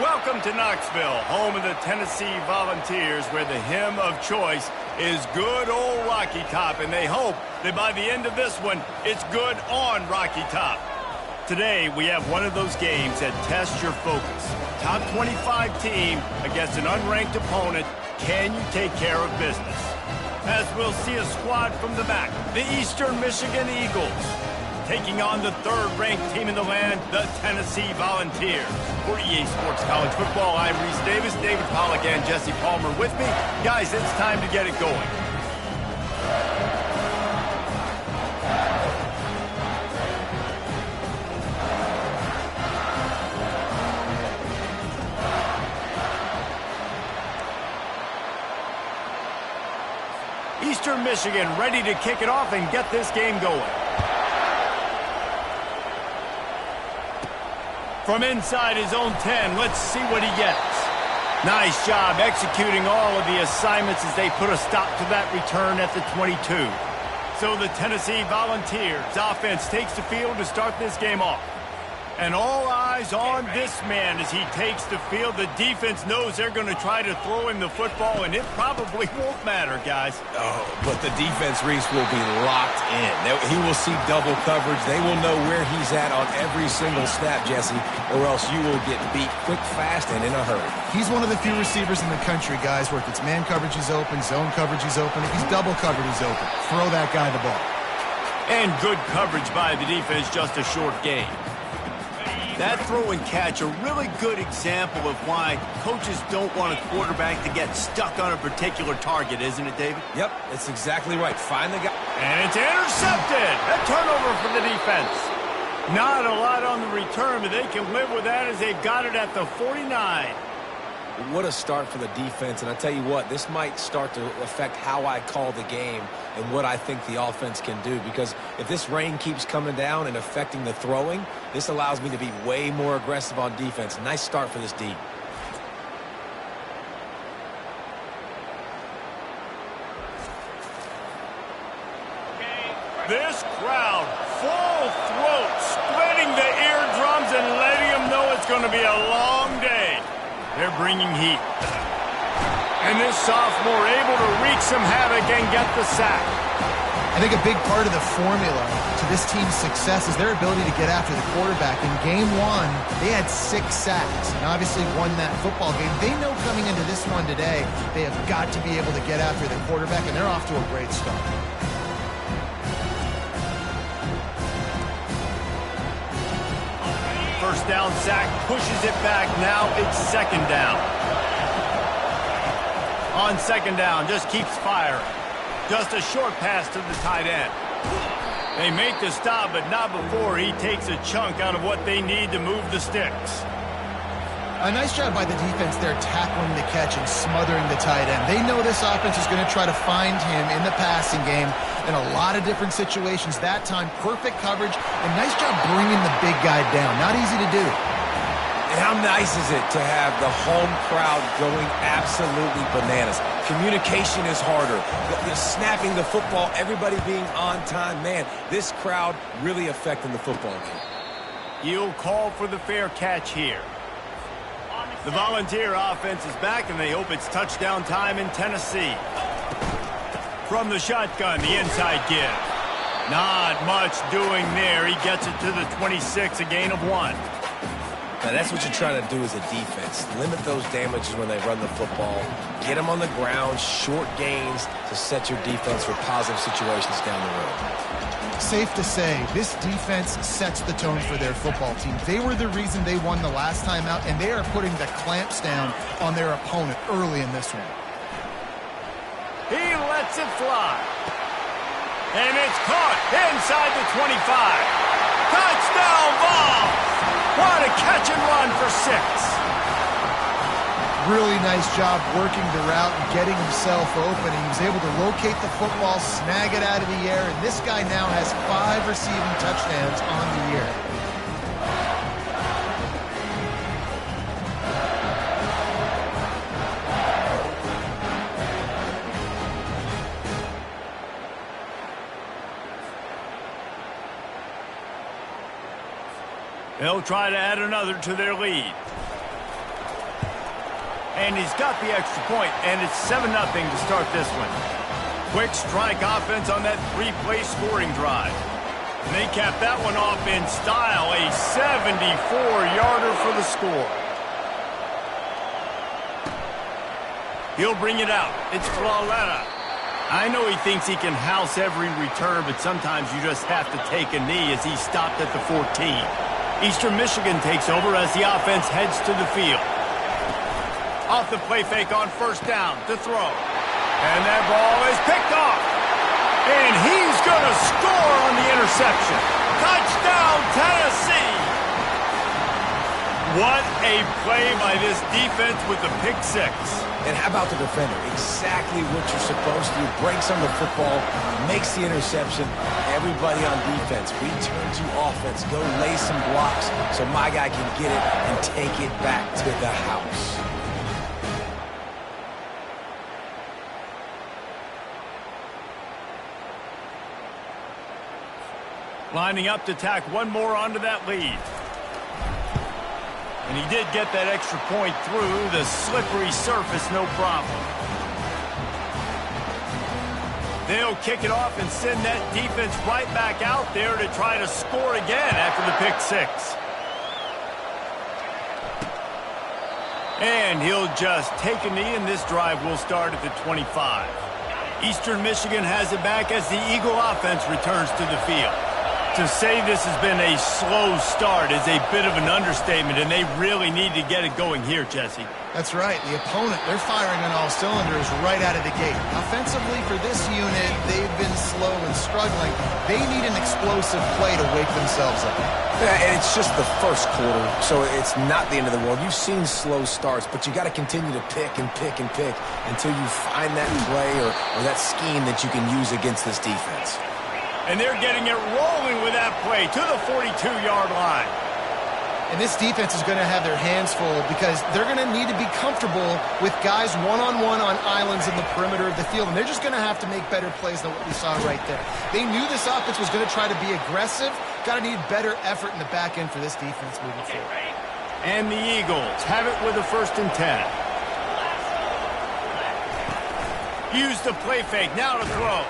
Welcome to Knoxville, home of the Tennessee Volunteers, where the hymn of choice is good old Rocky Top, and they hope that by the end of this one, it's good on Rocky Top. Today, we have one of those games that tests your focus. Top 25 team against an unranked opponent. Can you take care of business? As we'll see a squad from the back, the Eastern Michigan Eagles, taking on the third-ranked team in the land, the Tennessee Volunteers. For EA Sports College Football, I'm Reese Davis, David Pollack, and Jesse Palmer with me. Guys, it's time to get it going. Eastern Michigan ready to kick it off and get this game going. From inside his own 10, let's see what he gets. Nice job executing all of the assignments as they put a stop to that return at the 22. So the Tennessee Volunteers offense takes the field to start this game off. And all eyes on this man as he takes the field. The defense knows they're going to try to throw him the football, and it probably won't matter, guys. Oh, but the defense, Reese, will be locked in. He will see double coverage. They will know where he's at on every single snap, Jesse, or else you will get beat quick, fast, and in a hurry. He's one of the few receivers in the country, guys, where if it's man coverage, he's open, zone coverage, he's open. If he's double covered, he's open. Throw that guy the ball. And good coverage by the defense, just a short gain. That throw and catch, a really good example of why coaches don't want a quarterback to get stuck on a particular target, isn't it, David? Yep, that's exactly right. Find the guy. And it's intercepted. A turnover for the defense. Not a lot on the return, but they can live with that as they've got it at the 49. What a start for the defense, and I tell you what, this might start to affect how I call the game and what I think the offense can do, because if this rain keeps coming down and affecting the throwing, this allows me to be way more aggressive on defense. Nice start for this D. This crowd, full throat, splitting the eardrums and letting them know it's going to be a long day. They're bringing heat. And this sophomore able to wreak some havoc and get the sack. I think a big part of the formula to this team's success is their ability to get after the quarterback. In game one, they had 6 sacks and obviously won that football game. They know coming into this one today, they have got to be able to get after the quarterback, and they're off to a great start. First down sack, pushes it back. Now it's second down. On second down, just keeps firing. Just a short pass to the tight end. They make the stop, but not before he takes a chunk out of what they need to move the sticks. A nice job by the defense there, tackling the catch and smothering the tight end. They know this offense is going to try to find him in the passing game in a lot of different situations. That time, perfect coverage, and nice job bringing the big guy down. Not easy to do. And how nice is it to have the home crowd going absolutely bananas? Communication is harder. The snapping the football, everybody being on time. Man, this crowd really affecting the football game. You'll call for the fair catch here. The Volunteer offense is back, and they hope it's touchdown time in Tennessee. From the shotgun, the inside give. Not much doing there. He gets it to the 26, a gain of 1. Now, that's what you're trying to do as a defense. Limit those damages when they run the football. Get them on the ground, short gains to set your defense for positive situations down the road. Safe to say, this defense sets the tone for their football team. They were the reason they won the last time out, and they are putting the clamps down on their opponent early in this one. He lets it fly. And it's caught inside the 25. Touchdown ball! What a catch and run for 6. Really nice job working the route and getting himself open. He was able to locate the football, snag it out of the air, and this guy now has 5 receiving touchdowns on the year. They'll try to add another to their lead. And he's got the extra point, and it's 7-0 to start this one. Quick strike offense on that 3-play scoring drive. And they cap that one off in style, a 74-yarder for the score. He'll bring it out. It's Flawletta. I know he thinks he can house every return, but sometimes you just have to take a knee as he stopped at the 14. Eastern Michigan takes over as the offense heads to the field. Off the play fake on first down to throw. And that ball is picked off. And he's going to score on the interception. Touchdown, Tennessee! What a play by this defense with the pick six. And how about the defender? Exactly what you're supposed to do. Breaks on the football, makes the interception. Everybody on defense, return to offense. Go lay some blocks so my guy can get it and take it back to the house. Lining up to tack one more onto that lead. And he did get that extra point through the slippery surface, no problem. They'll kick it off and send that defense right back out there to try to score again after the pick six. And he'll just take a knee, and this drive will start at the 25. Eastern Michigan has it back as the Eagle offense returns to the field. To say this has been a slow start is a bit of an understatement, and they really need to get it going here, Jesse. That's right. The opponent, they're firing on all cylinders right out of the gate. Offensively, for this unit, they've been slow and struggling. They need an explosive play to wake themselves up. Yeah, and it's just the first quarter, so it's not the end of the world. You've seen slow starts, but you got to continue to pick and pick and pick until you find that play or that scheme that you can use against this defense. And they're getting it rolling with that play to the 42-yard line. And this defense is going to have their hands full because they're going to need to be comfortable with guys one-on-one on islands in the perimeter of the field. And they're just going to have to make better plays than what we saw right there. They knew this offense was going to try to be aggressive. Got to need better effort in the back end for this defense moving forward. And the Eagles have it with a 1st and 10. Use the play fake, now to throw.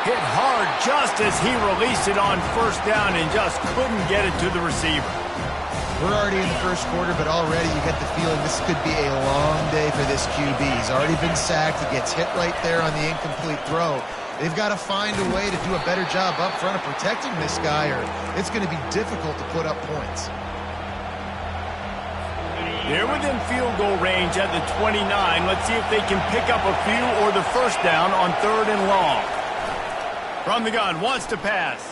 Hit hard just as he released it on first down and just couldn't get it to the receiver. We're already in the first quarter, but already you get the feeling this could be a long day for this QB. He's already been sacked. He gets hit right there on the incomplete throw. They've got to find a way to do a better job up front of protecting this guy, or it's going to be difficult to put up points. They're within field goal range at the 29. Let's see if they can pick up a few or the first down on 3rd and long. From the gun, wants to pass.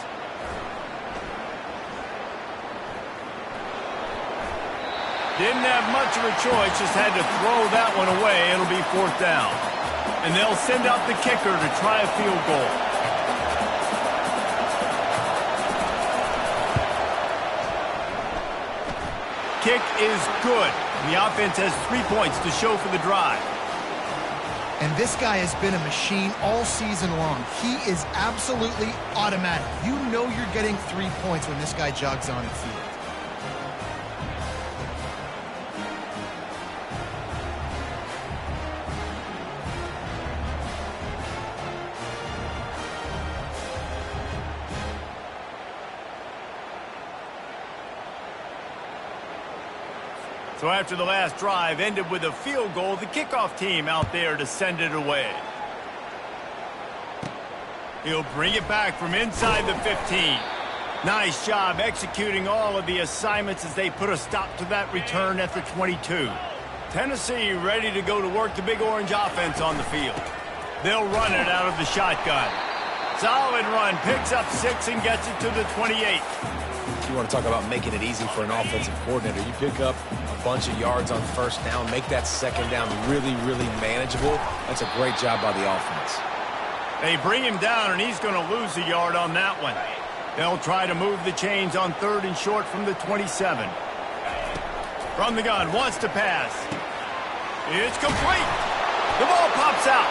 Didn't have much of a choice, just had to throw that one away. It'll be 4th down. And they'll send out the kicker to try a field goal. Kick is good. And the offense has 3 points to show for the drive. And this guy has been a machine all season long. He is absolutely automatic. You know you're getting 3 points when this guy jogs on the field. So after the last drive ended with a field goal, the kickoff team out there to send it away. He'll bring it back from inside the 15. Nice job executing all of the assignments as they put a stop to that return at the 22. Tennessee ready to go to work the Big Orange offense on the field. They'll run it out of the shotgun. Solid run, picks up 6 and gets it to the 28. You want to talk about making it easy for an offensive coordinator. You pick up a bunch of yards on first down, make that second down really, really manageable. That's a great job by the offense. They bring him down, and he's going to lose a yard on that one. They'll try to move the chains on 3rd and short from the 27. From the gun, wants to pass. It's complete. The ball pops out.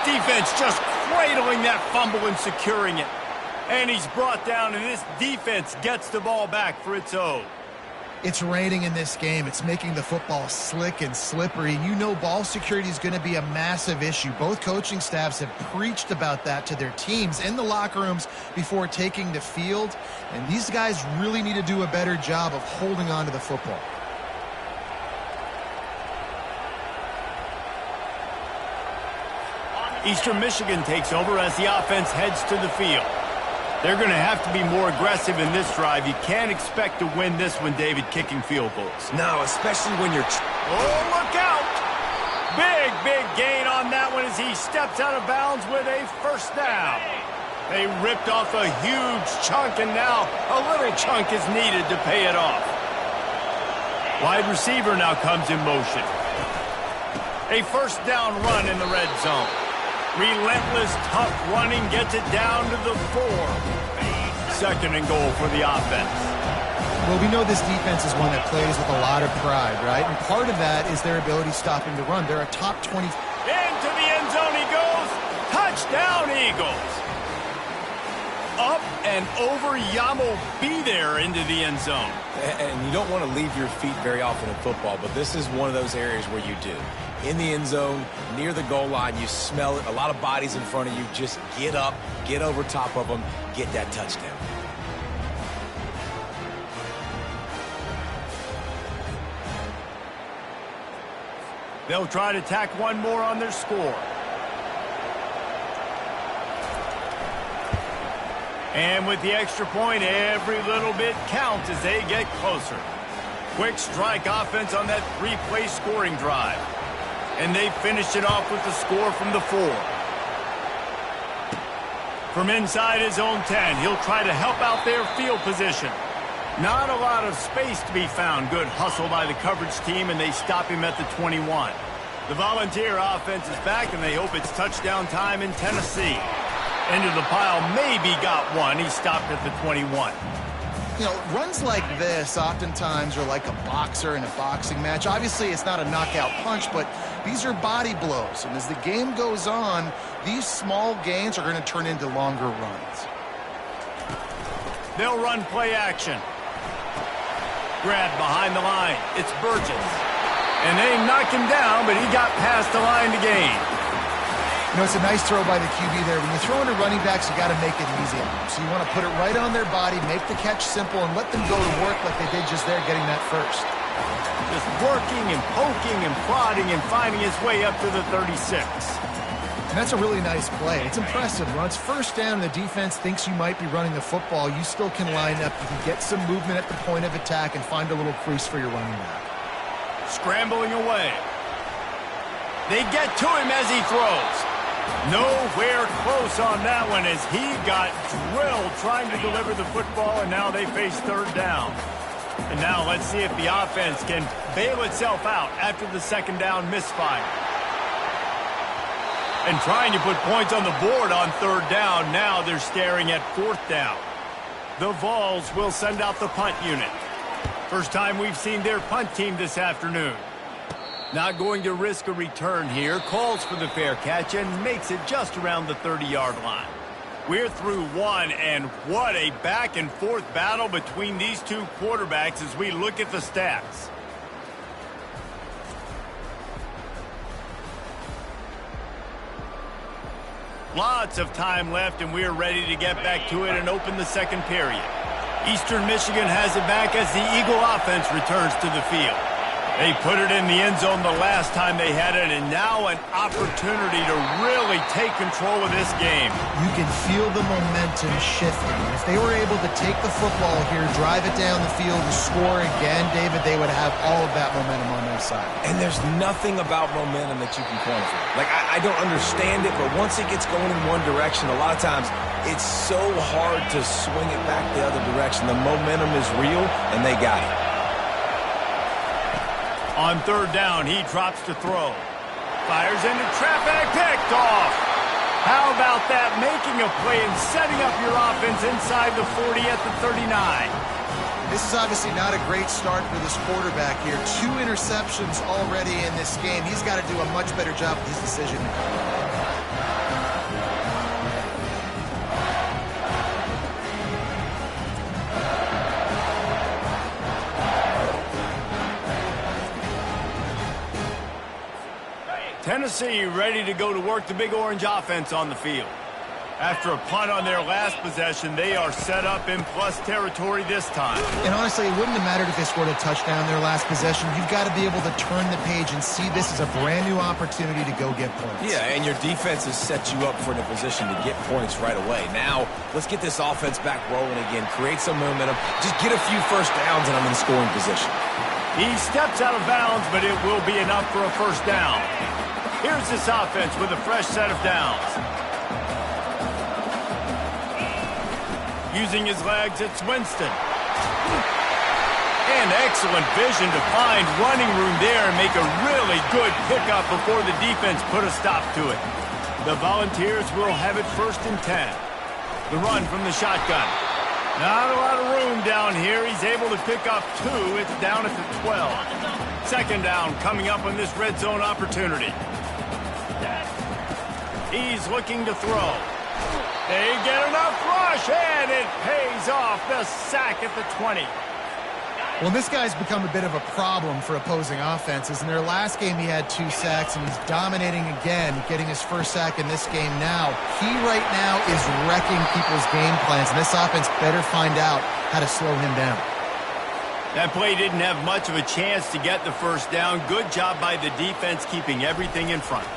Defense just cradling that fumble and securing it. And he's brought down, and this defense gets the ball back for its own. It's raining in this game. It's making the football slick and slippery. You know ball security is going to be a massive issue. Both coaching staffs have preached about that to their teams in the locker rooms before taking the field. And these guys really need to do a better job of holding on to the football. Eastern Michigan takes over as the offense heads to the field. They're going to have to be more aggressive in this drive. You can't expect to win this one, David, kicking field goals. No, especially when you're... Oh, look out! Big gain on that one as he steps out of bounds with a first down. They ripped off a huge chunk, and now a little chunk is needed to pay it off. Wide receiver now comes in motion. A first down run in the red zone. Relentless, tough running gets it down to the 4. Second and goal for the offense. Well, we know this defense is one that plays with a lot of pride, right? And part of that is their ability stopping the run. They're a top 20. Into the end zone he goes. Touchdown, Eagles. Up and over. Yamo be there into the end zone. And you don't want to leave your feet very often in football, but this is one of those areas where you do. In the end zone, near the goal line, you smell it. A lot of bodies in front of you. Just get up, get over top of them, get that touchdown. They'll try to tack one more on their score. And with the extra point, every little bit counts as they get closer. Quick strike offense on that 3-play scoring drive. And they finished it off with the score from the 4. From inside his own 10, he'll try to help out their field position. Not a lot of space to be found. Good hustle by the coverage team, and they stop him at the 21. The Volunteer offense is back, and they hope it's touchdown time in Tennessee. Into the pile, maybe got one. He stopped at the 21. You know, runs like this oftentimes are like a boxer in a boxing match. Obviously, it's not a knockout punch, but these are body blows. And as the game goes on, these small gains are going to turn into longer runs. They'll run play action. Grab behind the line. It's Burgess. And they knock him down, but he got past the line to gain. You know, it's a nice throw by the QB there. When you throw into running backs, you got to make it easy on them. So you want to put it right on their body, make the catch simple, and let them go to work like they did just there, getting that first. Just working and poking and prodding and finding his way up to the 36. And that's a really nice play. It's impressive. When it's first down and the defense thinks you might be running the football, you still can line up. You can get some movement at the point of attack and find a little crease for your running back. Scrambling away. They get to him as he throws. Nowhere close on that one as he got drilled trying to deliver the football, and now they face third down. And now let's see if the offense can bail itself out after the second down misfire. And trying to put points on the board on third down, now they're staring at fourth down. The Vols will send out the punt unit. First time we've seen their punt team this afternoon. Not going to risk a return here. Calls for the fair catch and makes it just around the 30-yard line. We're through one, and what a back-and-forth battle between these two quarterbacks as we look at the stats. Lots of time left, and we're ready to get back to it and open the second period. Eastern Michigan has it back as the Eagle offense returns to the field. They put it in the end zone the last time they had it, and now an opportunity to really take control of this game. You can feel the momentum shifting. If they were able to take the football here, drive it down the field, and score again, David, they would have all of that momentum on their side. And there's nothing about momentum that you can quantify. Like, I don't understand it, but once it gets going in one direction, a lot of times it's so hard to swing it back the other direction. The momentum is real, and they got it. On third down, he drops to throw. Fires into traffic, picked off. How about that? Making a play and setting up your offense inside the 40 at the 39. This is obviously not a great start for this quarterback here. 2 interceptions already in this game. He's got to do a much better job with his decision making. Tennessee ready to go to work the Big Orange offense on the field. After a punt on their last possession, they are set up in plus territory this time. And honestly, it wouldn't have mattered if they scored a touchdown their last possession. You've got to be able to turn the page and see this as a brand new opportunity to go get points. Yeah, and your defense has set you up for the position to get points right away. Now, let's get this offense back rolling again, create some momentum, just get a few first downs, and I'm in scoring position. He steps out of bounds, but it will be enough for a first down. Here's this offense with a fresh set of downs. Using his legs, it's Winston. And excellent vision to find running room there and make a really good pickup before the defense put a stop to it. The Volunteers will have it 1st and 10. The run from the shotgun. Not a lot of room down here. He's able to pick up 2. It's down at the 12. 2nd down coming up on this red zone opportunity. He's looking to throw. They get enough rush, and it pays off. The sack at the 20. Well, this guy's become a bit of a problem for opposing offenses. In their last game, he had 2 sacks, and he's dominating again, getting his first sack in this game now. He right now is wrecking people's game plans, and this offense better find out how to slow him down. That play didn't have much of a chance to get the first down. Good job by the defense keeping everything in front.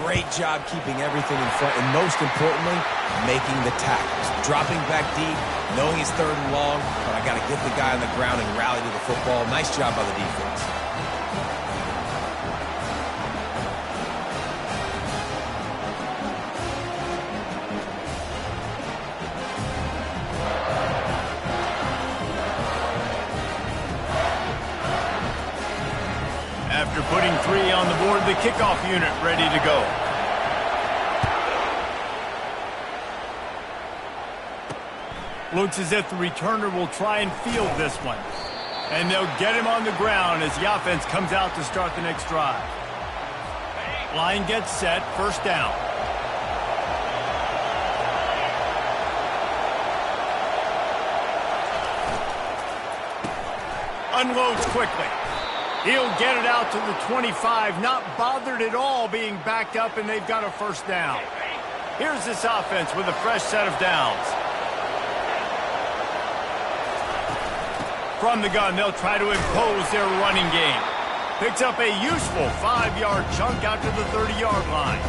Great job keeping everything in front, and most importantly, making the tackles. Dropping back deep, knowing it's 3rd and long, but I got to get the guy on the ground and rally to the football. Nice job by the defense. After putting 3 on the board, the kickoff unit ready to go. Looks as if the returner will try and field this one. And they'll get him on the ground as the offense comes out to start the next drive. Line gets set, 1st down. Unloads quickly. He'll get it out to the 25, not bothered at all being backed up, and they've got a 1st down. Here's this offense with a fresh set of downs. From the gun, they'll try to impose their running game. Picks up a useful 5-yard chunk out to the 30-yard line.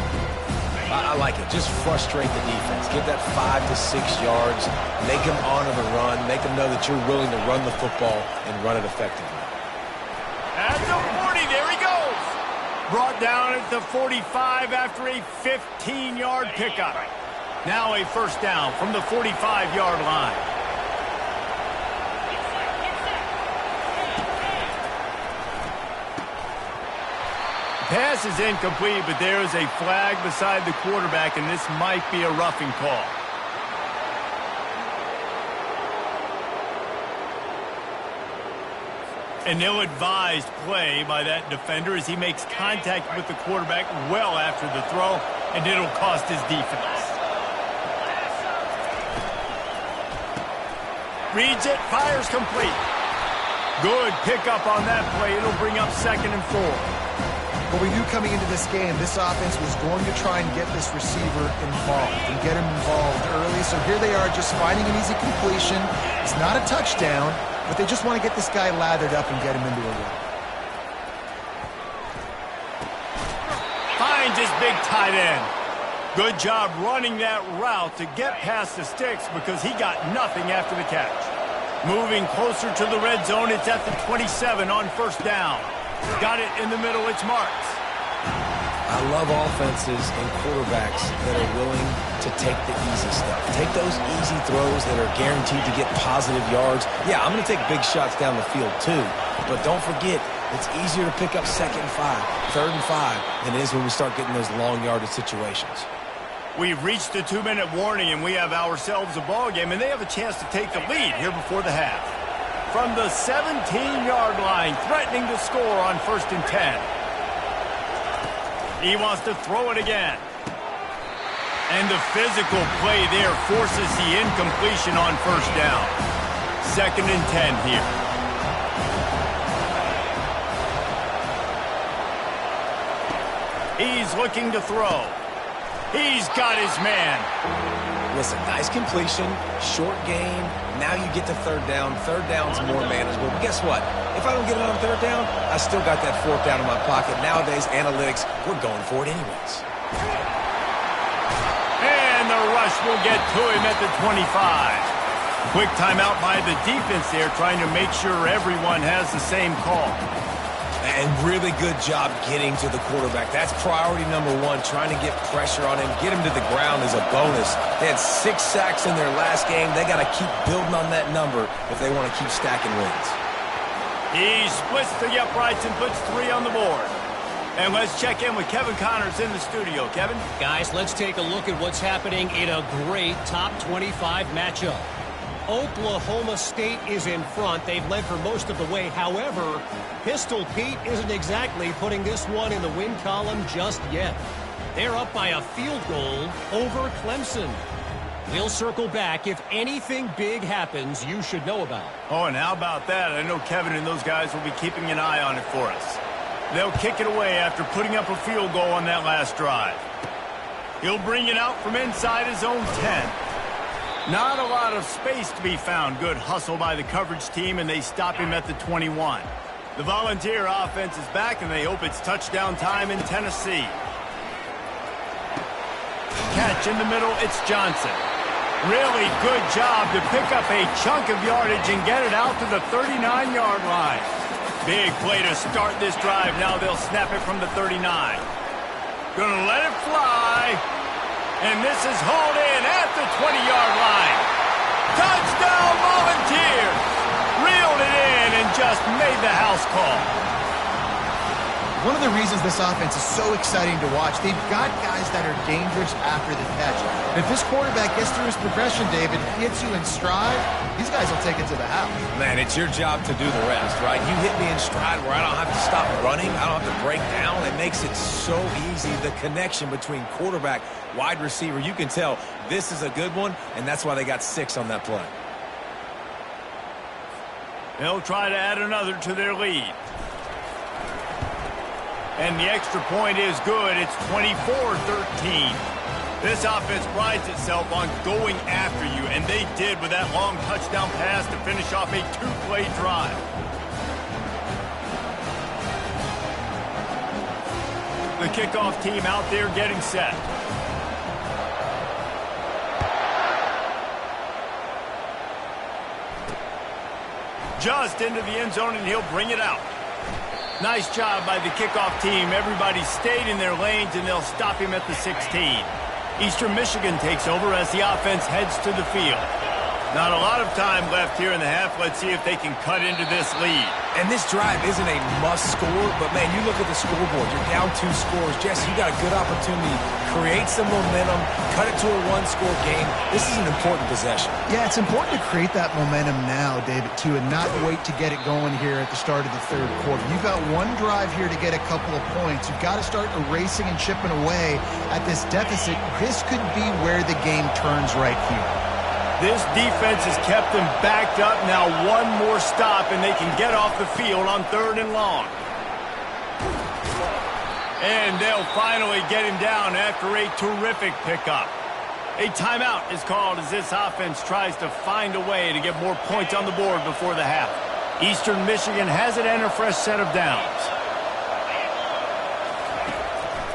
I like it. Just frustrate the defense. Get that 5 to 6 yards. Make them honor the run. Make them know that you're willing to run the football and run it effectively. At the 40, there he goes. Brought down at the 45 after a 15-yard pickup. Now a 1st down from the 45-yard line. Pass is incomplete, but there is a flag beside the quarterback, and this might be a roughing call. An ill-advised play by that defender as he makes contact with the quarterback well after the throw, and it'll cost his defense. Reads it, fires complete. Good pickup on that play. It'll bring up 2nd and 4. What we knew coming into this game, this offense was going to try and get this receiver involved and get him involved early. So here they are just finding an easy completion. It's not a touchdown, but they just want to get this guy lathered up and get him into a run. Finds his big tight end. Good job running that route to get past the sticks because he got nothing after the catch. Moving closer to the red zone, it's at the 27 on 1st down. Got it in the middle, it's Marks. I love offenses and quarterbacks that are willing to take the easy stuff. Take those easy throws that are guaranteed to get positive yards. Yeah, I'm going to take big shots down the field too. But don't forget, it's easier to pick up 2nd and 5, 3rd and 5 than it is when we start getting those long yardage situations. We've reached the 2-minute warning, and we have ourselves a ball game, and they have a chance to take the lead here before the half. From the 17-yard line, threatening to score on 1st and 10. He wants to throw it again. And the physical play there forces the incompletion on 1st down. 2nd and 10 here. He's looking to throw. He's got his man. Listen, nice completion, short gain. Now you get to third down. Third down's more manageable. But guess what? If I don't get it on third down, I still got that fourth down in my pocket. Nowadays, analytics, we're going for it anyways. And the rush will get to him at the 25. Quick timeout by the defense there, trying to make sure everyone has the same call. And really good job getting to the quarterback. That's priority number one, trying to get pressure on him. Get him to the ground is a bonus. They had 6 sacks in their last game. They got to keep building on that number if they want to keep stacking wins. He splits the uprights and puts 3 on the board. And let's check in with Kevin Connors in the studio. Kevin? Guys, let's take a look at what's happening in a great top 25 matchup. Oklahoma State is in front. They've led for most of the way. However, Pistol Pete isn't exactly putting this one in the win column just yet. They're up by a field goal over Clemson. We'll circle back if anything big happens you should know about. Oh, and how about that? I know Kevin and those guys will be keeping an eye on it for us. They'll kick it away after putting up a field goal on that last drive. He'll bring it out from inside his own 10. Not a lot of space to be found. Good hustle by the coverage team, and they stop him at the 21. The Volunteer offense is back, and they hope it's touchdown time in Tennessee. Catch in the middle, it's Johnson. Really good job to pick up a chunk of yardage and get it out to the 39-yard line. Big play to start this drive. Now they'll snap it from the 39. Gonna let it fly. And this is hauled in at the 20-yard line. Touchdown Volunteers! Reeled it in and just made the house call. One of the reasons this offense is so exciting to watch, they've got guys that are dangerous after the catch. And if this quarterback gets through his progression, David, hits you in stride, these guys will take it to the house. Man, it's your job to do the rest, right? You hit me in stride where I don't have to stop running. I don't have to break down. It makes it so easy. The connection between quarterback, wide receiver, you can tell this is a good one, and that's why they got 6 on that play. They'll try to add another to their lead. And the extra point is good. It's 24-13. This offense prides itself on going after you, and they did with that long touchdown pass to finish off a 2-play drive. The kickoff team out there getting set. Just into the end zone, and he'll bring it out. Nice job by the kickoff team. Everybody stayed in their lanes, and they'll stop him at the 16. Eastern Michigan takes over as the offense heads to the field. Not a lot of time left here in the half. Let's see if they can cut into this lead. And this drive isn't a must score, but, man, you look at the scoreboard. You're down 2 scores. Jesse, you got a good opportunity. Create some momentum. Cut it to a 1-score game. This is an important possession. Yeah, it's important to create that momentum now, David, too, and not wait to get it going here at the start of the third quarter. You've got one drive here to get a couple of points. You've got to start erasing and chipping away at this deficit. This could be where the game turns right here. This defense has kept them backed up. Now one more stop, and they can get off the field on 3rd and long. And they'll finally get him down after a terrific pickup. A timeout is called as this offense tries to find a way to get more points on the board before the half. Eastern Michigan has it and a fresh set of downs.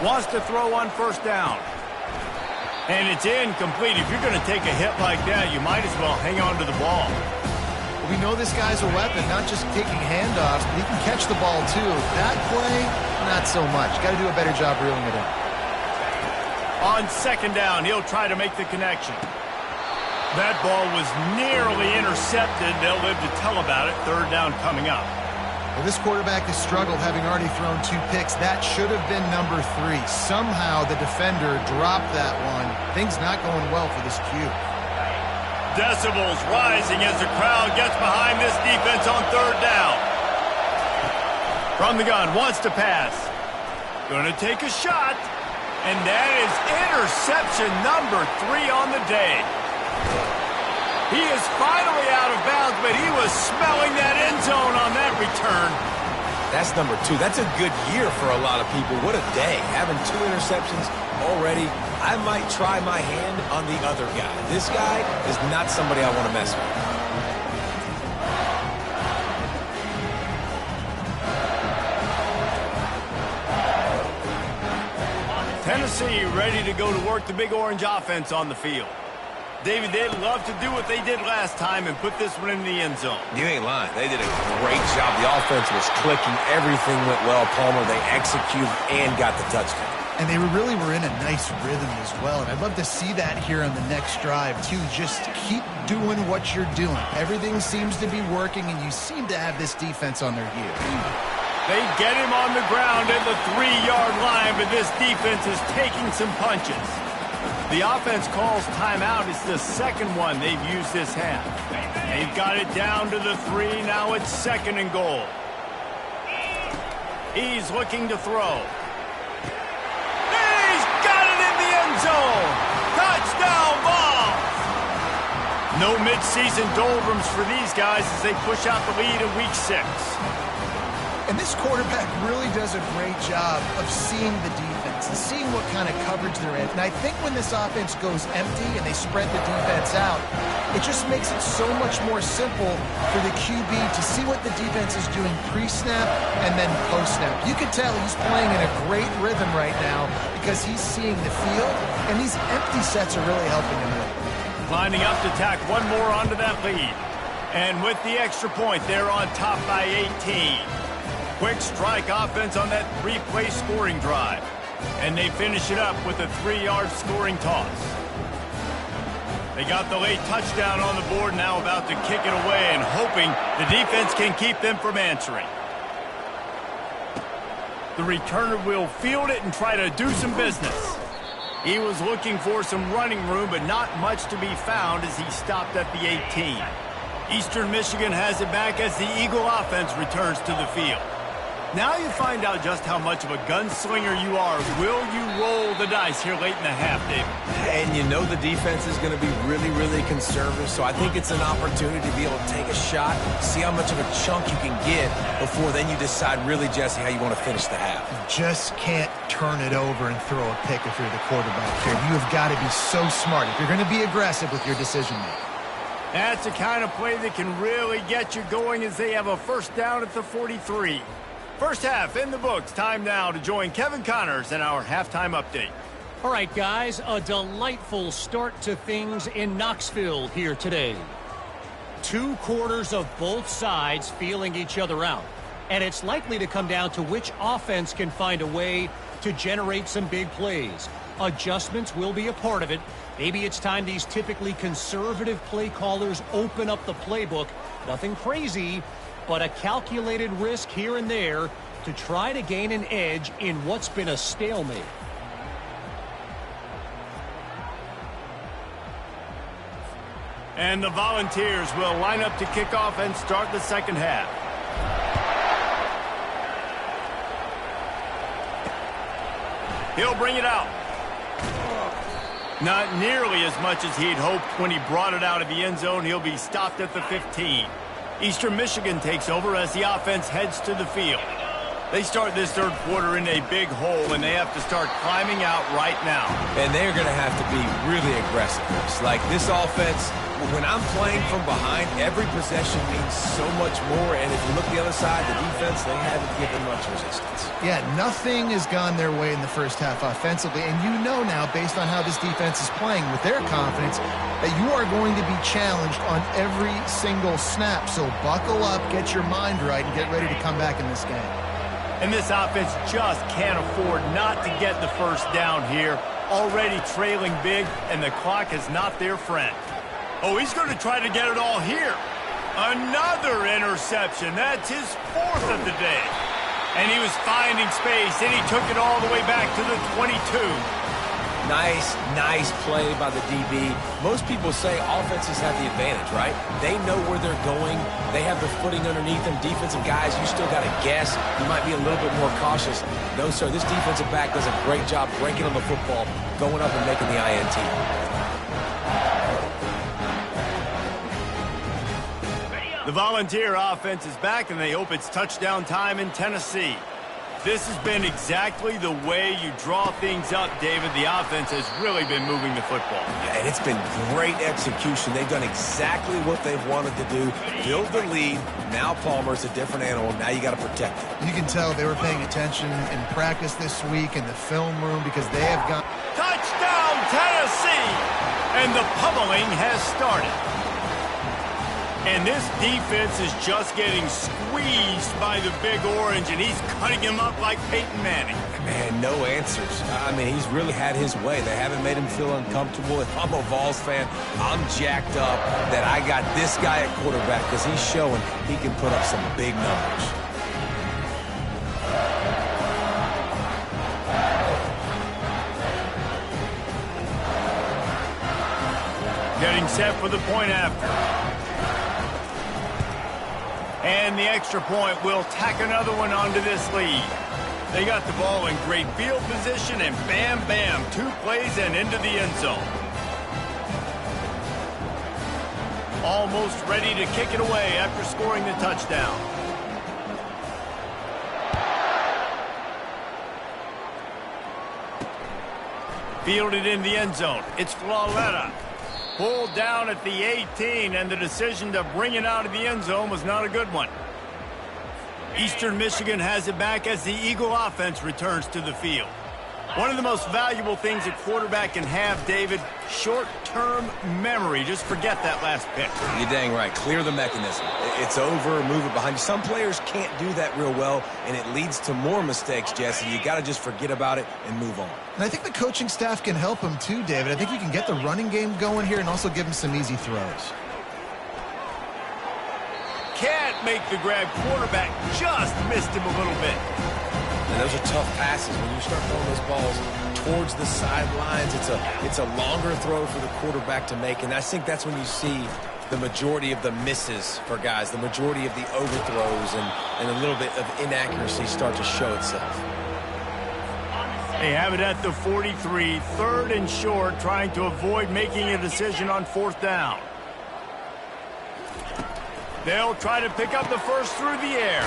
Wants to throw on 1st down. And it's incomplete. If you're going to take a hit like that, you might as well hang on to the ball. We know this guy's a weapon, not just taking handoffs, but he can catch the ball too. That play, not so much. Got to do a better job reeling it in. On 2nd down, he'll try to make the connection. That ball was nearly intercepted. They'll live to tell about it. 3rd down coming up. Well, this quarterback has struggled, having already thrown 2 picks. That should have been number 3. Somehow the defender dropped that one. Things not going well for this Q. Decibels rising as the crowd gets behind this defense on 3rd down. From the gun, wants to pass. Gonna take a shot. And that is interception number 3 on the day. He is finally out of bounds, but he was smelling that end zone on that return. That's number 2. That's a good year for a lot of people. What a day. Having 2 interceptions already. I might try my hand on the other guy. This guy is not somebody I want to mess with. Tennessee ready to go to work the Big Orange offense on the field. David, they'd love to do what they did last time and put this one in the end zone. You ain't lying. They did a great job. The offense was clicking. Everything went well, Palmer. They executed and got the touchdown. And they really were in a nice rhythm as well. And I'd love to see that here on the next drive, too. Just keep doing what you're doing. Everything seems to be working, and you seem to have this defense on their heels. They get him on the ground at the 3-yard line, but this defense is taking some punches. The offense calls timeout. It's the second one they've used this half. They've got it down to the 3. Now it's 2nd and goal. He's looking to throw. He's got it in the end zone. Touchdown ball. No midseason doldrums for these guys as they push out the lead in week 6. And this quarterback really does a great job of seeing the defense and seeing what kind of coverage they're in. And I think when this offense goes empty and they spread the defense out, it just makes it so much more simple for the QB to see what the defense is doing pre-snap and then post-snap. You can tell he's playing in a great rhythm right now because he's seeing the field, and these empty sets are really helping him with. Lining up to tack one more onto that lead. And with the extra point, they're on top by 18. Quick strike offense on that 3-play scoring drive. And they finish it up with a 3-yard scoring toss. They got the late touchdown on the board, now about to kick it away and hoping the defense can keep them from answering. The returner will field it and try to do some business. He was looking for some running room, but not much to be found as he stopped at the 18. Eastern Michigan has it back as the Eagle offense returns to the field. Now you find out just how much of a gunslinger you are. Will you roll the dice here late in the half, David? And you know the defense is going to be really, really conservative, so I think it's an opportunity to be able to take a shot, see how much of a chunk you can get before then you decide really, Jesse, how you want to finish the half. Just can't turn it over and throw a pick if you're the quarterback here. You have got to be so smart if you're going to be aggressive with your decision-making. That's the kind of play that can really get you going as they have a first down at the 43. First half in the books. Time now to join Kevin Connors in our halftime update. All right, guys, a delightful start to things in Knoxville here today. 2 quarters of both sides feeling each other out. And it's likely to come down to which offense can find a way to generate some big plays. Adjustments will be a part of it. Maybe it's time these typically conservative play callers open up the playbook. Nothing crazy, but a calculated risk here and there to try to gain an edge in what's been a stalemate. And the Volunteers will line up to kick off and start the second half. He'll bring it out. Not nearly as much as he'd hoped when he brought it out of the end zone. He'll be stopped at the 15. Eastern Michigan takes over as the offense heads to the field. They start this third quarter in a big hole, and they have to start climbing out right now. And they're going to have to be really aggressive. Like this offense, when I'm playing from behind, every possession means so much more. And if you look the other side, the defense, they haven't given much resistance. Yeah, nothing has gone their way in the first half offensively. And you know now, based on how this defense is playing with their confidence, that you are going to be challenged on every single snap. So buckle up, get your mind right, and get ready to come back in this game. And this offense just can't afford not to get the first down here. Already trailing big, and the clock is not their friend. Oh, he's going to try to get it all here. Another interception. That's his 4th of the day. And he was finding space, and he took it all the way back to the 22. Nice play by the DB. Most people say offenses have the advantage, right? They know where they're going. They have the footing underneath them. Defensive guys, you still got to guess. You might be a little bit more cautious. No, sir, this defensive back does a great job breaking on the football, going up and making the INT. The Volunteer offense is back, and they hope it's touchdown time in Tennessee. This has been exactly the way you draw things up, David. The offense has really been moving the football. Yeah, and it's been great execution. They've done exactly what they've wanted to do. Build the lead. Now Palmer's a different animal. Now you got to protect it. You can tell they were paying attention in practice this week in the film room because they have got... Touchdown, Tennessee! And the pummeling has started. And this defense is just getting squeezed by the Big Orange, and he's cutting him up like Peyton Manning. Man, no answers. I mean, he's really had his way. They haven't made him feel uncomfortable. If I'm a Vols fan, I'm jacked up that I got this guy at quarterback because he's showing he can put up some big numbers. Getting set for the point after. And the extra point will tack another one onto this lead. They got the ball in great field position, and bam, bam, 2 plays and into the end zone. Almost ready to kick it away after scoring the touchdown. Fielded in the end zone. It's Flawletta. Pulled down at the 18, and the decision to bring it out of the end zone was not a good one. Eastern Michigan has it back as the Eagle offense returns to the field. One of the most valuable things a quarterback can have, David, short-term memory. Just forget that last pick. You're dang right. Clear the mechanism. It's over, move it behind you. Some players can't do that real well, and it leads to more mistakes, Jesse. You got to just forget about it and move on. And I think the coaching staff can help him too, David. I think you can get the running game going here and also give him some easy throws. Can't make the grab. Quarterback just missed him a little bit. And those are tough passes. When you start throwing those balls towards the sidelines, it's a longer throw for the quarterback to make. And I think that's when you see the majority of the misses for guys, the majority of the overthrows and a little bit of inaccuracy start to show itself. They have it at the 43, 3rd and short, trying to avoid making a decision on 4th down. They'll try to pick up the first through the air.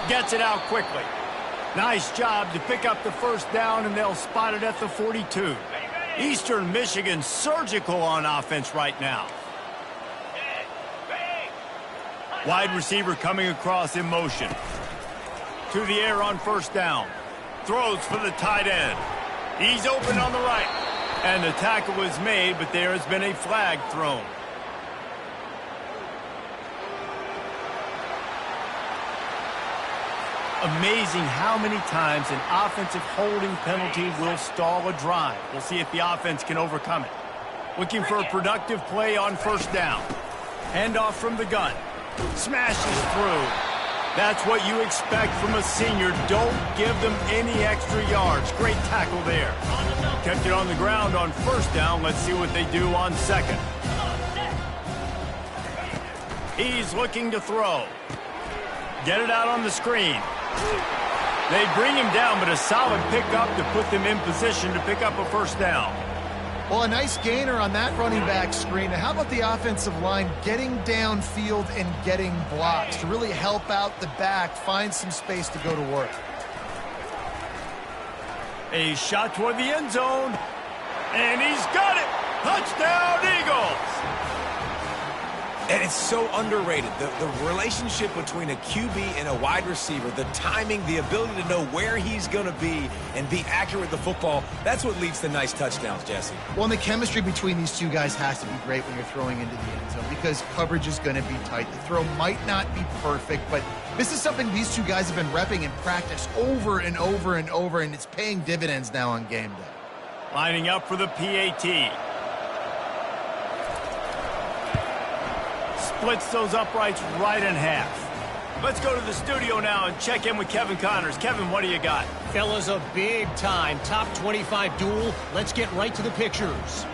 Gets it out quickly. Nice job to pick up the first down, and they'll spot it at the 42. Eastern Michigan surgical on offense right now. Wide receiver coming across in motion. To the air on 1st down. Throws for the tight end. He's open on the right. And the tackle was made, but there has been a flag thrown. Amazing how many times an offensive holding penalty will stall a drive. We'll see if the offense can overcome it. Looking for a productive play on 1st down. Handoff from the gun. Smashes through. That's what you expect from a senior. Don't give them any extra yards. Great tackle there. Kept it on the ground on 1st down. Let's see what they do on 2nd. He's looking to throw. Get it out on the screen. They bring him down, but a solid pickup to put them in position to pick up a 1st down. Well, a nice gainer on that running back screen. Now, how about the offensive line getting downfield and getting blocks to really help out the back, find some space to go to work? A shot toward the end zone, and he's got it. Touchdown, Eagles. And it's so underrated. The relationship between a QB and a wide receiver, the timing, the ability to know where he's going to be and be accurate with the football, that's what leads to nice touchdowns, Jesse. Well, and the chemistry between these two guys has to be great when you're throwing into the end zone because coverage is going to be tight. The throw might not be perfect, but this is something these two guys have been repping in practice over and over and over, and it's paying dividends now on game day. Lining up for the PAT. Splits those uprights right in half. Let's go to the studio now and check in with Kevin Connors. Kevin, what do you got? Fellas, a big-time top 25 duel. Let's get right to the pictures.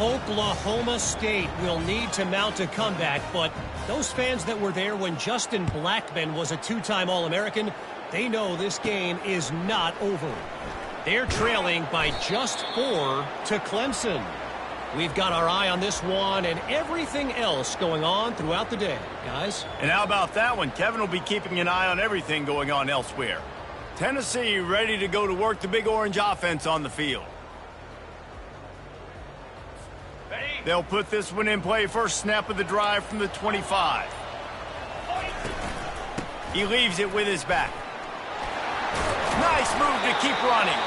Oklahoma State will need to mount a comeback, but those fans that were there when Justin Blackmon was a 2-time All-American, they know this game is not over. They're trailing by just 4 to Clemson. We've got our eye on this one and everything else going on throughout the day, guys. And how about that one? Kevin will be keeping an eye on everything going on elsewhere. Tennessee ready to go to work the Big Orange offense on the field. They'll put this one in play. First snap of the drive from the 25. He leaves it with his back. Nice move to keep running.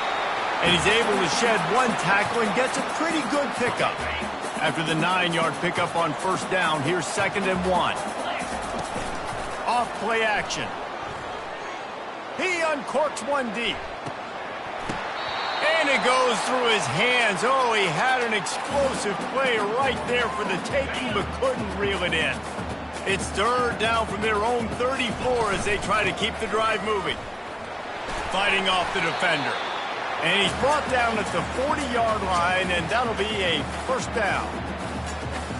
And he's able to shed one tackle and gets a pretty good pickup. After the 9-yard pickup on first down, here's 2nd and 1. Off play action. He uncorks one deep. And it goes through his hands. Oh, he had an explosive play right there for the taking, but couldn't reel it in. It's 3rd down from their own 34 as they try to keep the drive moving. Fighting off the defender. And he's brought down at the 40-yard line, and that'll be a first down.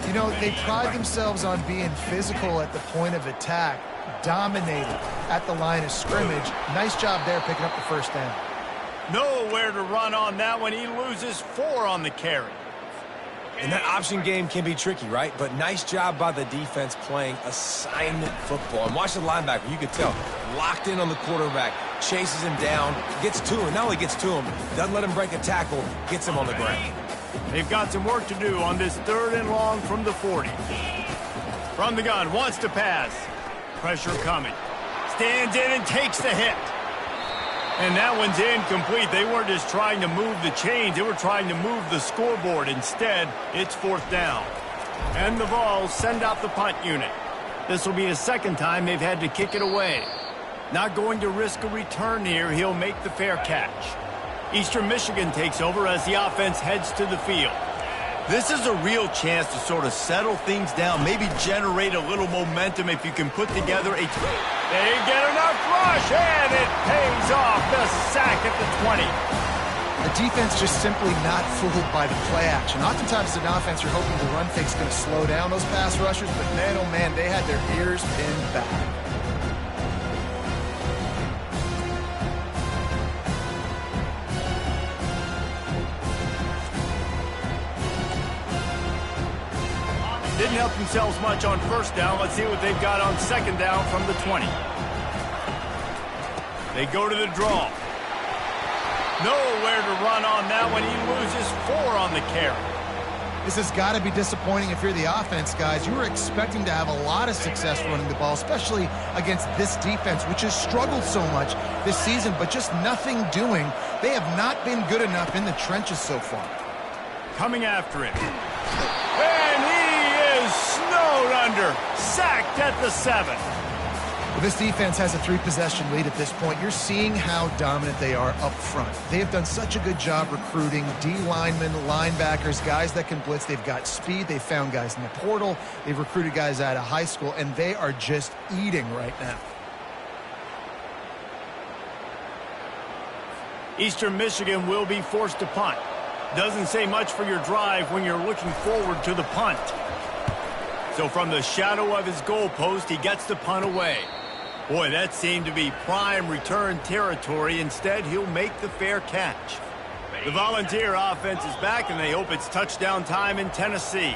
You know, they pride themselves on being physical at the point of attack, dominating at the line of scrimmage. Nice job there picking up the first down. Nowhere to run on that one. He loses 4 on the carry. And that option game can be tricky, right? But nice job by the defense playing assignment football. And watch the linebacker. You could tell. Locked in on the quarterback. Chases him down. Gets to him. Not only gets to him, doesn't let him break a tackle. Gets him on the ground. They've got some work to do on this 3rd and long from the 40. From the gun. Wants to pass. Pressure coming. Stands in and takes the hit. And that one's incomplete. They weren't just trying to move the chains. They were trying to move the scoreboard. Instead, it's 4th down. And the Vols send out the punt unit. This will be the 2nd time they've had to kick it away. Not going to risk a return here. He'll make the fair catch. Eastern Michigan takes over as the offense heads to the field. This is a real chance to sort of settle things down, maybe generate a little momentum if you can put together a... They get enough rush, and it pays off. The sack at the 20. The defense just simply not fooled by the play action. Oftentimes, as an offense, you're hoping the run fake's going to slow down those pass rushers, but man, oh man, they had their ears pinned back. Didn't help themselves much on first down. Let's see what they've got on 2nd down from the 20. They go to the draw. Nowhere to run on that one. He loses 4 on the carry. This has got to be disappointing if you're the offense, guys. You were expecting to have a lot of success running the ball, especially against this defense, which has struggled so much this season, but just nothing doing. They have not been good enough in the trenches so far. Coming after it. And he is snowed under. Sacked at the 7. Well, this defense has a 3-possession lead at this point. You're seeing how dominant they are up front. They have done such a good job recruiting D-linemen, linebackers, guys that can blitz. They've got speed. They've found guys in the portal. They've recruited guys out of high school, and they are just eating right now. Eastern Michigan will be forced to punt. Doesn't say much for your drive when you're looking forward to the punt. So from the shadow of his goalpost, he gets the punt away. Boy, that seemed to be prime return territory. Instead, he'll make the fair catch. The Volunteer offense is back, and they hope it's touchdown time in Tennessee.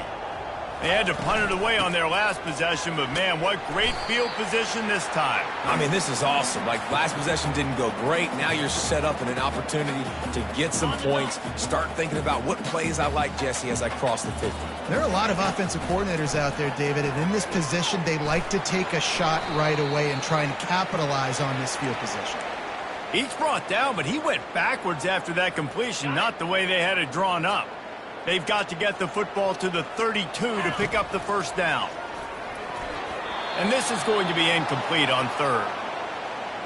They had to punt it away on their last possession, but man, what great field position this time. I mean, this is awesome. Like, last possession didn't go great. Now you're set up in an opportunity to get some points. Start thinking about what plays I like, Jesse, as I cross the 50. There are a lot of offensive coordinators out there, David, and in this position, they like to take a shot right away and try and capitalize on this field position. He's brought down, but he went backwards after that completion, not the way they had it drawn up. They've got to get the football to the 32 to pick up the first down. And this is going to be incomplete on 3rd.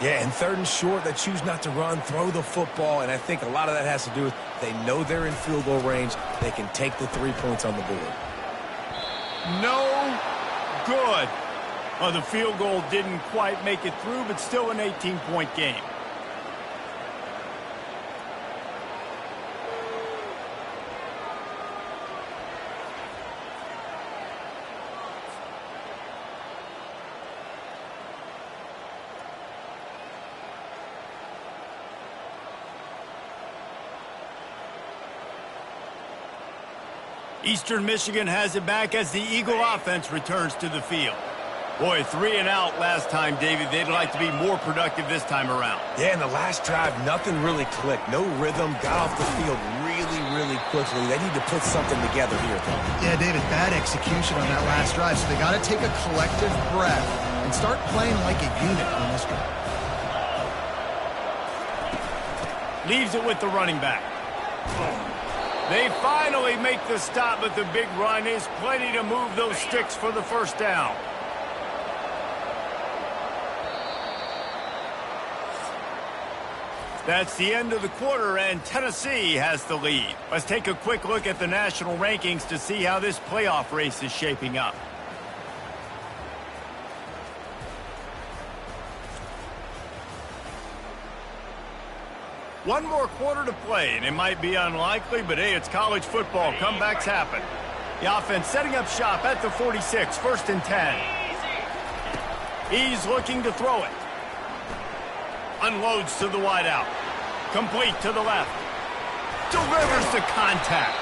Yeah, and 3rd and short, they choose not to run, throw the football, and I think a lot of that has to do with they know they're in field goal range. They can take the 3 points on the board. No good. Well, the field goal didn't quite make it through, but still an 18-point game. Eastern Michigan has it back as the Eagle offense returns to the field. Boy, 3 and out last time, David. They'd like to be more productive this time around. Yeah, in the last drive, nothing really clicked. No rhythm, got off the field really quickly. They need to put something together here, Tom. Yeah, David, bad execution on that last drive, so they got to take a collective breath and start playing like a unit on this drive. Leaves it with the running back. They finally make the stop, but the big run is plenty to move those sticks for the first down. That's the end of the quarter, and Tennessee has the lead. Let's take a quick look at the national rankings to see how this playoff race is shaping up. One more quarter to play, and it might be unlikely, but hey, it's college football. Comebacks happen. The offense setting up shop at the 46, 1st and 10. He's looking to throw it. Unloads to the wideout. Complete to the left. Delivers the contact.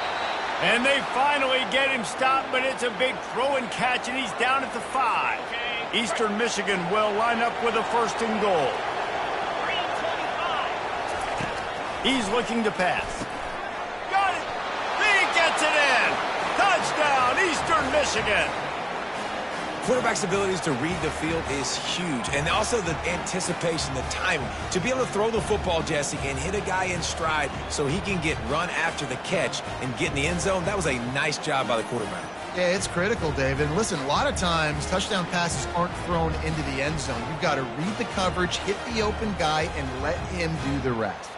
And they finally get him stopped, but it's a big throw and catch, and he's down at the 5. Eastern Michigan will line up with a 1st and goal. He's looking to pass. Got it. He gets it in. Touchdown, Eastern Michigan. Quarterback's abilities to read the field is huge, and also the anticipation, the timing. To be able to throw the football, Jesse, and hit a guy in stride so he can get run after the catch and get in the end zone, that was a nice job by the quarterback. Yeah, it's critical, David. Listen, a lot of times touchdown passes aren't thrown into the end zone. You've got to read the coverage, hit the open guy, and let him do the rest.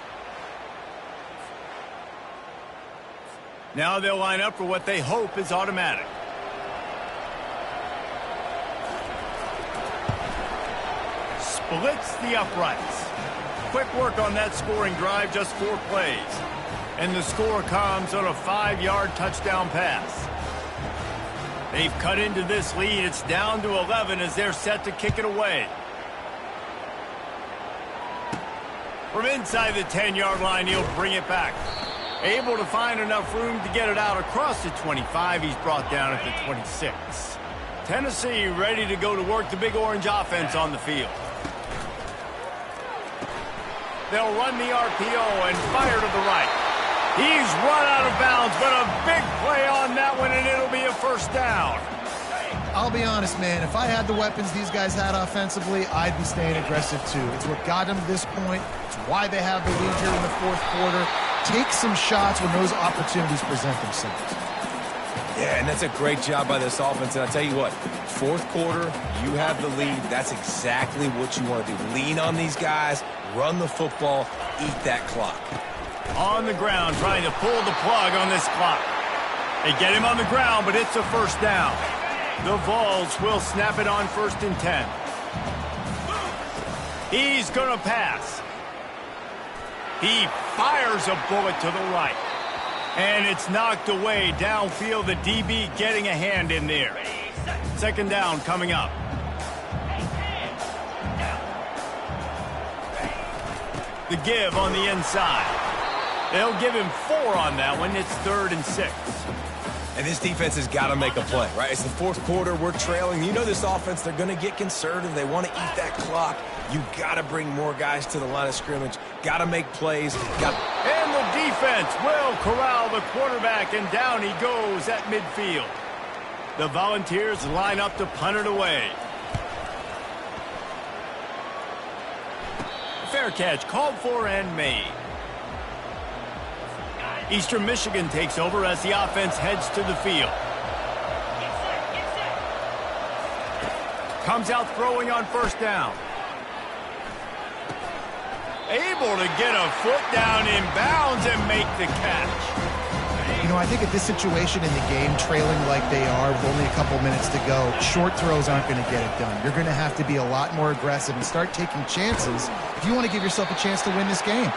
Now they'll line up for what they hope is automatic. Splits the uprights. Quick work on that scoring drive, just 4 plays. And the score comes on a 5-yard touchdown pass. They've cut into this lead. It's down to 11 as they're set to kick it away. From inside the 10-yard line, he'll bring it back. Able to find enough room to get it out across the 25. He's brought down at the 26. Tennessee ready to go to work. The Big Orange offense on the field. They'll run the RPO and fire to the right. He's run out of bounds, but a big play on that one, and it'll be a 1st down. I'll be honest, man. If I had the weapons these guys had offensively, I'd be staying aggressive too. It's what got them to this point. It's why they have the lead here in the 4th quarter. Take some shots when those opportunities present themselves. Yeah, and that's a great job by this offense. And I'll tell you what, 4th quarter, you have the lead. That's exactly what you want to do. Lean on these guys, run the football, eat that clock. On the ground, trying to pull the plug on this clock. They get him on the ground, but it's a 1st down. The Vols will snap it on 1st and 10. He's going to pass. He fires a bullet to the right. And it's knocked away downfield. The DB getting a hand in there. 2nd down coming up. The give on the inside. They'll give him 4 on that one. It's 3rd and 6. And this defense has got to make a play, right? It's the 4th quarter. We're trailing. You know this offense, they're going to get conservative. They want to eat that clock. You got to bring more guys to the line of scrimmage. Got to make plays. And the defense will corral the quarterback, and down he goes at midfield. The Volunteers line up to punt it away. Fair catch called for and made. Eastern Michigan takes over as the offense heads to the field. Comes out throwing on 1st down. Able to get a foot down in bounds and make the catch. You know, I think at this situation in the game, trailing like they are with only a couple minutes to go, short throws aren't going to get it done. You're going to have to be a lot more aggressive and start taking chances if you want to give yourself a chance to win this game.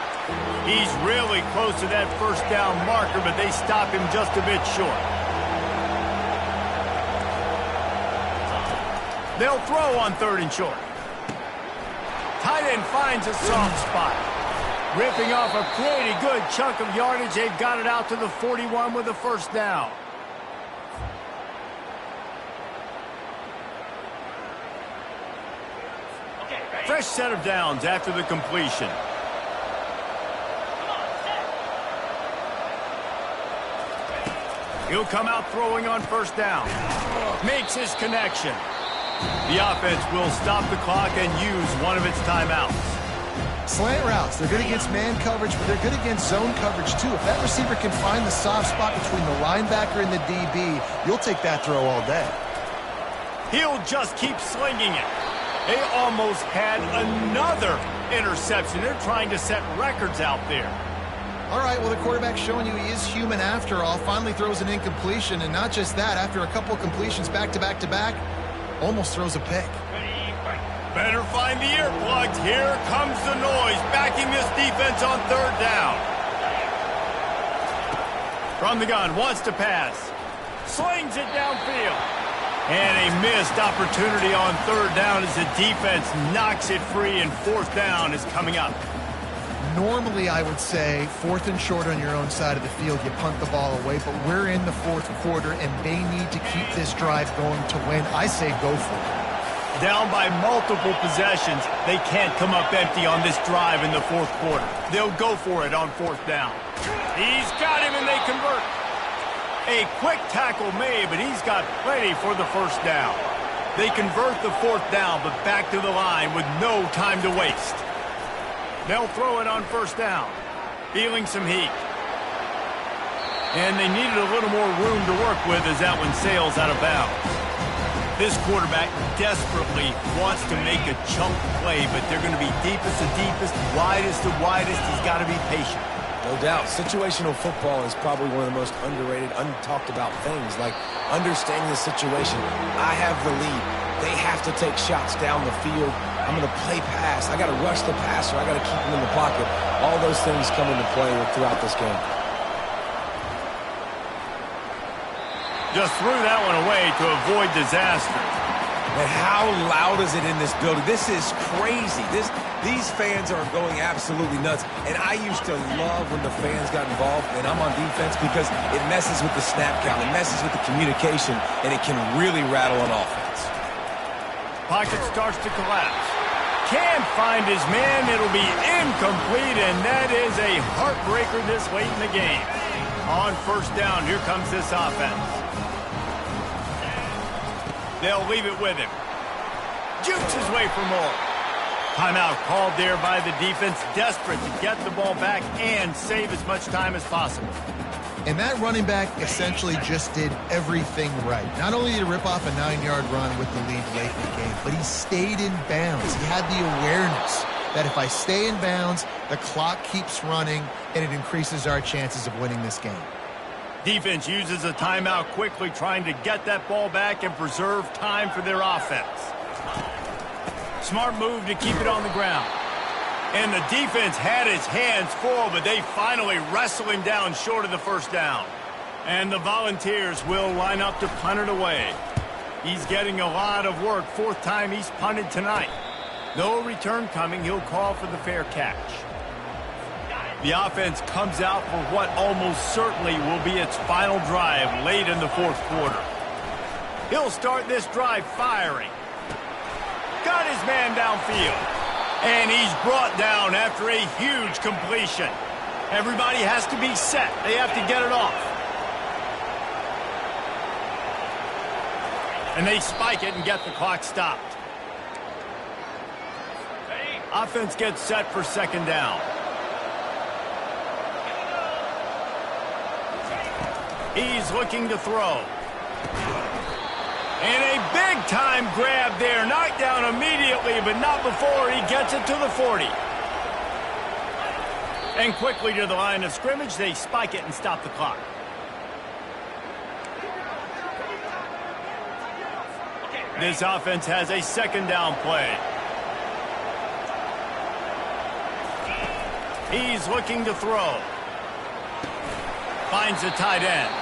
He's really close to that 1st down marker, but they stop him just a bit short. They'll throw on 3rd and short. Tight end finds a soft spot. Ripping off a pretty good chunk of yardage. They've got it out to the 41 with a 1st down. Fresh set of downs after the completion. He'll come out throwing on first down. Makes his connection. The offense will stop the clock and use one of its timeouts. Slant routes, they're good against man coverage, but they're good against zone coverage too. If that receiver can find the soft spot between the linebacker and the DB, you'll take that throw all day. He'll just keep slinging it. They almost had another interception. They're trying to set records out there. All right, well, the quarterback's showing you he is human after all. Finally throws an incompletion, and not just that, after a couple completions back-to-back-to-back, almost throws a pick. Better find the earplugs. Here comes the noise, backing this defense on third down. From the gun, wants to pass. Slings it downfield. And a missed opportunity on third down as the defense knocks it free, and fourth down is coming up. Normally, I would say, 4th and short on your own side of the field, you punt the ball away, but we're in the 4th quarter, and they need to keep this drive going to win. I say go for it. Down by multiple possessions, they can't come up empty on this drive in the 4th quarter. They'll go for it on 4th down. He's got him, and they convert. A quick tackle made, but he's got plenty for the first down. They convert the 4th down, but back to the line with no time to waste. They'll throw it on first down, feeling some heat. And they needed a little more room to work with as that one sails out of bounds. This quarterback desperately wants to make a chunk play, but they're going to be deepest to deepest, widest to widest. He's got to be patient. No doubt. Situational football is probably one of the most underrated, untalked about things, like understanding the situation. I have the lead. They have to take shots down the field. I'm going to play pass. I got to rush the passer. I got to keep him in the pocket. All those things come into play throughout this game. Just threw that one away to avoid disaster. And how loud is it in this building? This is crazy. These fans are going absolutely nuts. And I used to love when the fans got involved, and I'm on defense, because it messes with the snap count. It messes with the communication, and it can really rattle an offense. Pocket starts to collapse. Can't find his man. It'll be incomplete, and that is a heartbreaker this late in the game. On first down, here comes this offense. They'll leave it with him. Jukes his way for more. Timeout called there by the defense, desperate to get the ball back and save as much time as possible. And that running back essentially just did everything right. Not only did he rip off a 9-yard run with the lead late in the game, but he stayed in bounds. He had the awareness that if I stay in bounds, the clock keeps running, and it increases our chances of winning this game. Defense uses a timeout quickly, trying to get that ball back and preserve time for their offense. Smart move to keep it on the ground. And the defense had his hands full, but they finally wrestle him down short of the first down. And the Volunteers will line up to punt it away. He's getting a lot of work. 4th time he's punted tonight. No return coming. He'll call for the fair catch. The offense comes out for what almost certainly will be its final drive late in the 4th quarter. He'll start this drive firing. Got his man downfield. And he's brought down after a huge completion. Everybody has to be set. They have to get it off. And they spike it and get the clock stopped. Offense gets set for second down. He's looking to throw. And a big-time grab there. Knocked down immediately, but not before he gets it to the 40. And quickly to the line of scrimmage, they spike it and stop the clock. This offense has a second down play. He's looking to throw. Finds the tight end.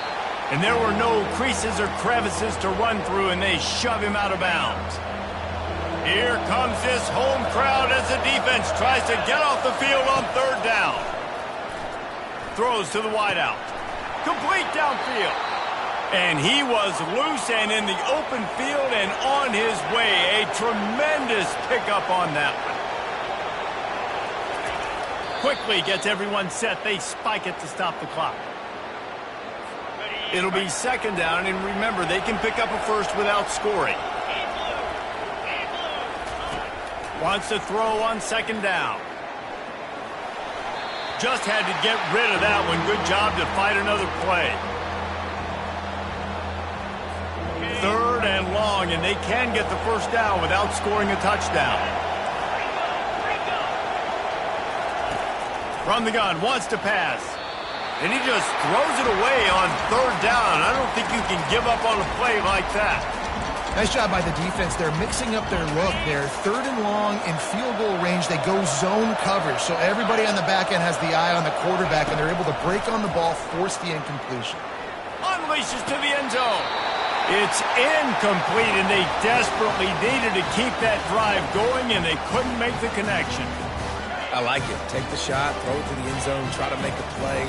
And there were no creases or crevices to run through, and they shove him out of bounds. Here comes this home crowd as the defense tries to get off the field on third down. Throws to the wideout. Complete downfield. And he was loose and in the open field and on his way. A tremendous pickup on that one. Quickly gets everyone set. They spike it to stop the clock. It'll be second down, and remember, they can pick up a first without scoring. Wants to throw on second down. Just had to get rid of that one. Good job to fight another play. Third and long, and they can get the first down without scoring a touchdown. From the gun, wants to pass. And he just throws it away on third down. I don't think you can give up on a play like that. Nice job by the defense. They're mixing up their look. They're third and long in field goal range. They go zone coverage. So everybody on the back end has the eye on the quarterback, and they're able to break on the ball, force the incompletion. Unleashes to the end zone. It's incomplete, and they desperately needed to keep that drive going, and they couldn't make the connection. I like it. Take the shot, throw it to the end zone, try to make a play,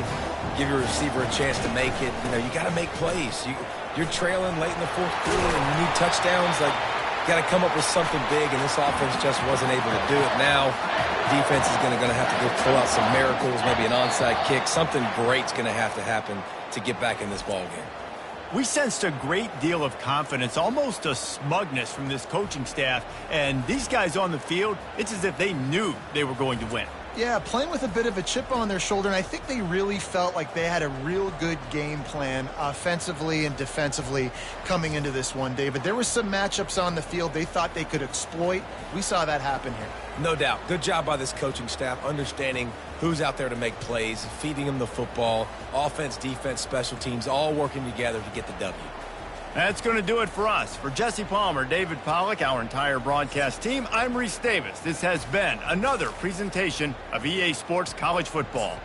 give your receiver a chance to make it. You know, you got to make plays. You're trailing late in the fourth quarter, and you need touchdowns. Like, you got to come up with something big, and this offense just wasn't able to do it. Now, defense is going to have to go pull out some miracles, maybe an onside kick. Something great's going to happen to get back in this ball game. We sensed a great deal of confidence, almost a smugness from this coaching staff. And these guys on the field, it's as if they knew they were going to win. Yeah, playing with a bit of a chip on their shoulder, and I think they really felt like they had a real good game plan offensively and defensively coming into this one, David. There were some matchups on the field they thought they could exploit. We saw that happen here. No doubt. Good job by this coaching staff, understanding who's out there to make plays, feeding them the football, offense, defense, special teams, all working together to get the W. That's going to do it for us. For Jesse Palmer, David Pollack, our entire broadcast team, I'm Reese Davis. This has been another presentation of EA Sports College Football.